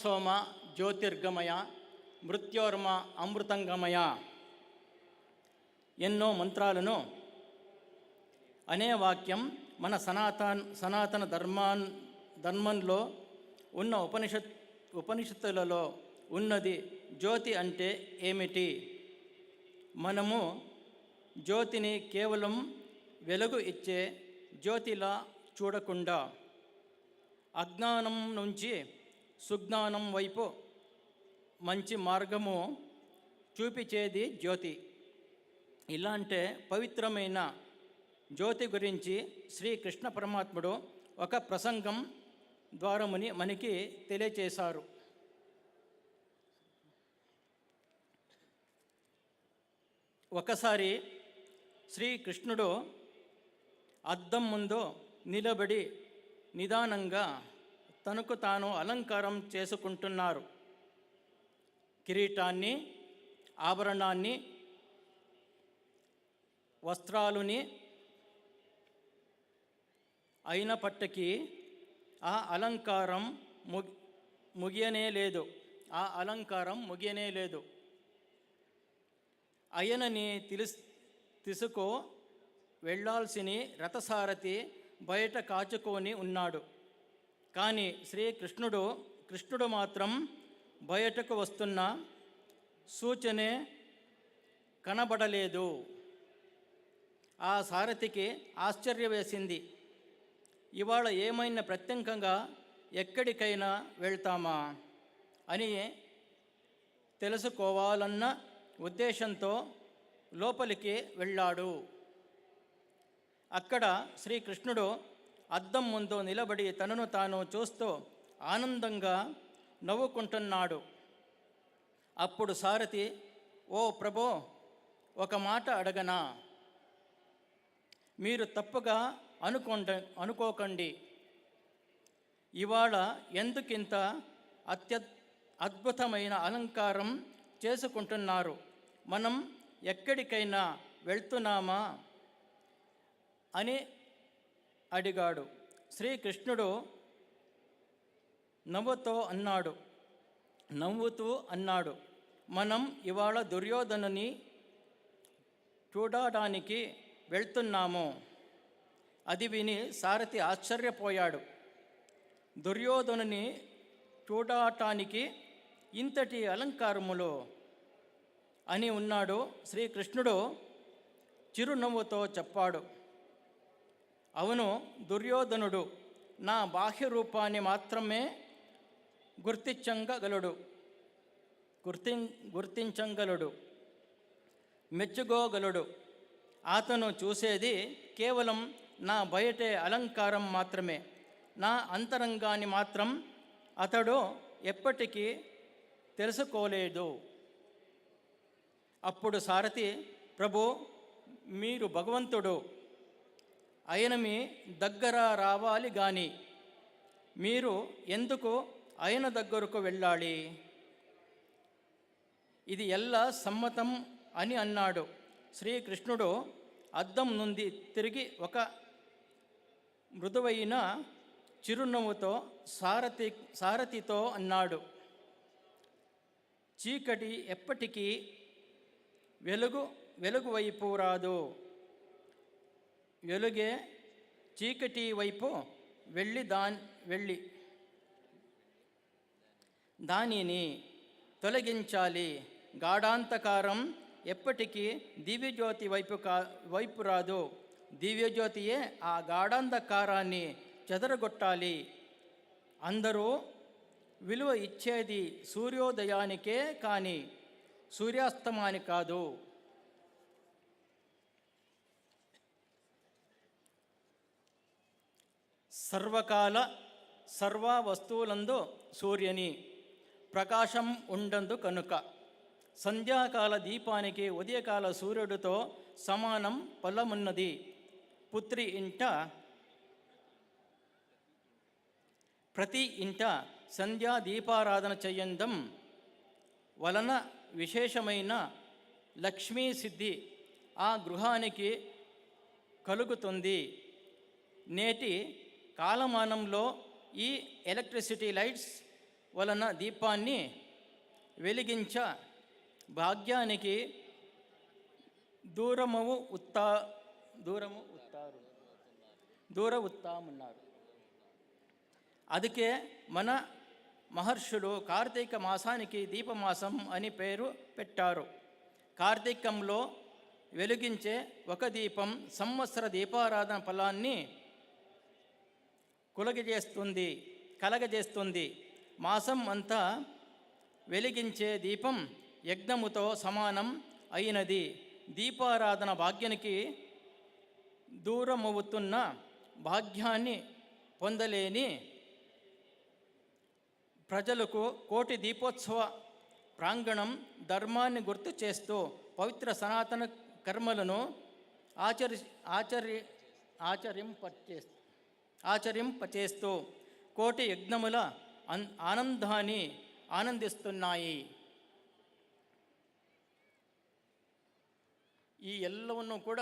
తమసోమ జ్యోతిర్గమయ మృత్యోర్మ అమృతంగమయ ఎన్నో మంత్రాలను అనే వాక్యం మన సనాతన ధర్మంలో ఉన్న ఉపనిషత్తులలో ఉన్నది. జ్యోతి అంటే ఏమిటి? మనము జ్యోతిని కేవలం వెలుగు ఇచ్చే జ్యోతిలా చూడకుండా అజ్ఞానం నుంచి సుజ్ఞానం వైపు మంచి మార్గము చూపించేది జ్యోతి. ఇలాంటి పవిత్రమైన జ్యోతి గురించి శ్రీకృష్ణ పరమాత్ముడు ఒక ప్రసంగం ద్వారముని మనకి తెలియచేశారు. ఒకసారి శ్రీకృష్ణుడు అద్దం ముందు నిలబడి నిదానంగా తనకు తాను అలంకారం చేసుకుంటున్నారు. కిరీటాన్ని, ఆభరణాన్ని, వస్త్రాలుని అయినప్పటికీ ఆ అలంకారం ముగియనే లేదు. ఆయనని తీసుకు వెళ్ళాల్సిన రథసారథి బయట కాచుకొని ఉన్నాడు. కానీ కృష్ణుడు మాత్రం బయటకు వస్తున్న సూచనే కనబడలేదు. ఆ సారథికి ఆశ్చర్యం వేసింది. ఇవాళ ఏమైనా ప్రత్యేకంగా ఎక్కడికైనా వెళ్తామా అని తెలుసుకోవాలన్న ఉద్దేశంతో లోపలికి వెళ్ళాడు. అక్కడ శ్రీకృష్ణుడు అద్దం ముందు నిలబడి తనను తాను చూస్తూ ఆనందంగా నవ్వుకుంటున్నాడు. అప్పుడు సారథి, ఓ ప్రభో, ఒక మాట అడగనా? మీరు తప్పుగా అనుకోకండి. ఇవాళ ఎందుకింత అద్భుతమైన అలంకారం చేసుకుంటున్నారు? మనం ఎక్కడికైనా వెళ్తున్నామా అని అడిగాడు. శ్రీకృష్ణుడు నవ్వుతూ అన్నాడు, మనం ఇవాళ దుర్యోధనుని చూడడానికి వెళ్తున్నాము. అది విని సారథి ఆశ్చర్యపోయాడు. దుర్యోధనుని చూడటానికి ఇంతటి అలంకారములు అని ఉన్నాడు. శ్రీకృష్ణుడు చిరునవ్వుతో చెప్పాడు, అవును, దుర్యోధనుడు నా బాహ్య రూపాన్ని మాత్రమే గుర్తించగలడు, మెచ్చుకోగలడు. అతను చూసేది కేవలం నా బయటే అలంకారం మాత్రమే. నా అంతరంగాన్ని మాత్రం అతడు ఎప్పటికీ తెలుసుకోలేదు. అప్పుడు సారథి, ప్రభు, మీరు భగవంతుడు, ఆయన మీ దగ్గర రావాలి గాని మీరు ఎందుకు ఆయన దగ్గరకు వెళ్ళాలి? ఇది ఎలా సమ్మతం అని అన్నాడు. శ్రీకృష్ణుడు అద్దం నుండి తిరిగి ఒక మృదువైన చిరునవ్వుతో సారథితో అన్నాడు, చీకటి ఎప్పటికీ వెలుగు వైపు రాదు. వెలుగే చీకటి వైపు వెళ్ళి దానిని తొలగించాలి. గాఢాంధకారం ఎప్పటికీ దివ్యజ్యోతి వైపు రాదు. దివ్యజ్యోతియే ఆ గాఢాంధకారాన్ని చెదరగొట్టాలి. అందరూ విలువ ఇచ్చేది సూర్యోదయానికే కానీ సూర్యాస్తమాని కాదు. సర్వకాల సర్వ వస్తువులందు సూర్యుని ప్రకాశం ఉండదు కనుక సంధ్యాకాల దీపానికి ఉదయకాల సూర్యుడితో సమానం ఫలమున్నది. పుత్రి ఇంట ప్రతి ఇంట సంధ్యా దీపారాధన చెయ్యడం వలన విశేషమైన లక్ష్మీ సిద్ధి ఆ గృహానికి కలుగుతుంది. నేటి కాలమానంలో ఈ ఎలక్ట్రిసిటీ లైట్స్ వలన దీపాన్ని వెలిగించ భాగ్యానికి దూర ఉత్తామన్నారు. అందుకే మన మహర్షులు కార్తీక మాసానికి దీపమాసం అని పేరు పెట్టారు. కార్తీకంలో వెలిగించే ఒక దీపం సంవత్సర దీపారాధన ఫలాన్ని కలగజేస్తుంది. మాసం అంతా వెలిగించే దీపం యజ్ఞముతో సమానం అయినది. దీపారాధన భాగ్యానికి దూరమవుతున్న భాగ్యాన్ని పొందలేని ప్రజలకు కోటి దీపోత్సవ ప్రాంగణం ధర్మాన్ని గుర్తు చేస్తూ పవిత్ర సనాతన కర్మలను ఆచరింపచేస్తూ కోటి యజ్ఞముల ఆనందాన్ని ಆನಂದಿಸುತ್తున్నాయి. ಈ ಎಲ್ಲವನ್ನು ಕೂಡ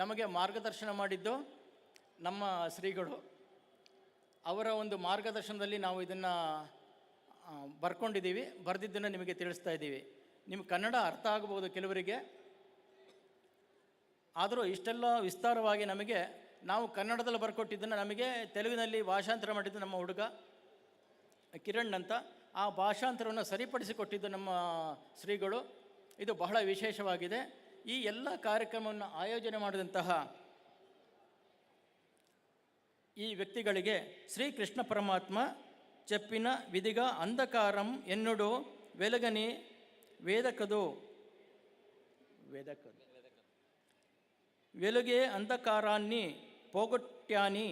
ನಮಗೆ ಮಾರ್ಗದರ್ಶನ ಮಾಡಿದ್ದು ನಮ್ಮ ಶ್ರೀಗಳು. ಅವರ ಒಂದು ಮಾರ್ಗದರ್ಶನದಲ್ಲಿ ನಾವು ಇದನ್ನು ಬರ್ಕೊಂಡಿದ್ದೀವಿ, ಬರೆದಿದ್ದನ್ನು ನಿಮಗೆ ತಿಳಿಸ್ತಾ ಇದ್ದೀವಿ. ನಿಮಗೆ ಕನ್ನಡ ಅರ್ಥ ಆಗಬಹುದು ಕೆಲವರಿಗೆ, ಆದರೂ ಇಷ್ಟೆಲ್ಲ ವಿಸ್ತಾರವಾಗಿ ನಮಗೆ ನಾವು ಕನ್ನಡದಲ್ಲಿ ಬರ್ಕೊಟ್ಟಿದ್ದನ್ನು ನಮಗೆ ತೆಲುಗಿನಲ್ಲಿ ಭಾಷಾಂತರ ಮಾಡಿದ್ದು ನಮ್ಮ ಹುಡುಗ ಕಿರಣ್ ಅಂತ. ಆ ಭಾಷಾಂತರವನ್ನು ಸರಿಪಡಿಸಿಕೊಟ್ಟಿದ್ದು ನಮ್ಮ ಶ್ರೀಗಳು. ಇದು ಬಹಳ ವಿಶೇಷವಾಗಿದೆ. ಈ ಎಲ್ಲ ಕಾರ್ಯಕ್ರಮವನ್ನು ಆಯೋಜನೆ ಮಾಡಿದಂತಹ ಈ ವ್ಯಕ್ತಿಗಳಿಗೆ ಶ್ರೀಕೃಷ್ಣ ಪರಮಾತ್ಮ చెప్పిన విధిగా అంధకారం ఎన్నుడు వెలగని వెలుగే అంధకారాన్ని పోగొట్టాని